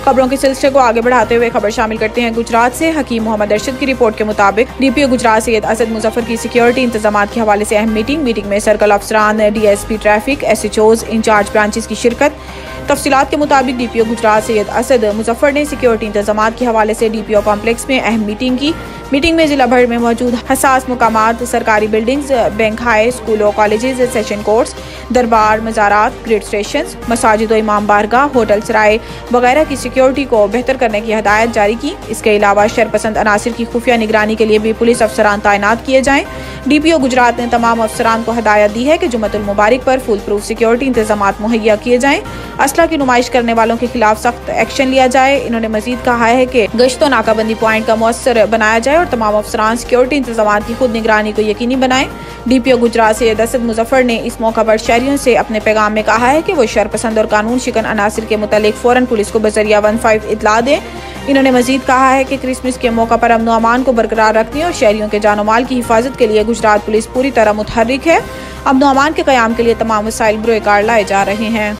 खबरों के सिलसिले को आगे बढ़ाते हुए खबर शामिल करते हैं गुजरात से। हकीम मोहम्मद अरशद की रिपोर्ट के मुताबिक डीपीओ गुजरात सैयद असद मुजफ्फर की सिक्योरिटी इंतजाम के हवाले से अहम मीटिंग में सर्कल अफसरान, DSP traffic, SHOs, incharge branches की शिरकत। तफसीलात के मुताबिक डीपीओ गुजरात सैयद असद मुजफ्फर ने सिक्योरिटी इंतजाम के हवाले से डीपीओ कॉम्प्लेक्स में अहम मीटिंग की। मीटिंग में जिला भर में मौजूद हसास मुकामात, सरकारी बिल्डिंग्स, बैंक, हाई स्कूलों, कॉलेजेस, सेशन कोर्ट्स, दरबार, मज़ारात, ग्रिड स्टेशन, मसाजिद व इमाम बारगाह, होटल, सराय वगैरह की सिक्योरिटी को बेहतर करने की हदायत जारी की। इसके अलावा शरपसंद अनासिर की खुफिया निगरानी के लिए भी पुलिस अफसरान तैनात किए जाएँ। डीपीओ गुजरात ने तमाम अफसरान को हदायत दी है कि जुम्मतुल मुबारक पर फुल प्रूफ सिक्योरिटी इंतजाम मुहैया किए जाएँ, असला की नुमाइश करने वालों के खिलाफ सख्त एक्शन लिया जाए। इन्होंने मजीद कहा है कि गश्तो नाकाबंदी पॉइंट का मौसर बनाया जाए और तमाम अफसरान सिक्योरिटी इंतजाम की खुद निगरानी को यकीनी बनाएं। डीपीओ गुजरात सैयद असद मुजफ्फर ने इस मौका पर शहरियों से अपने पैगाम में कहा है कि वो शरपसंद और कानून शिकन अनासिर के मुतालिक फौरन पुलिस को बजरिया 15 इतला दें। इन्होंने मजीद कहा है कि क्रिसमस के मौका पर अमन अमान को बरकरार रखने और शहरियों के जान माल की हिफाजत के लिए गुजरात पुलिस पूरी तरह मुतहर्रिक है। अमन अमान के क़याम के लिए तमाम वसाइल बुरे कार लाए जा रहे हैं।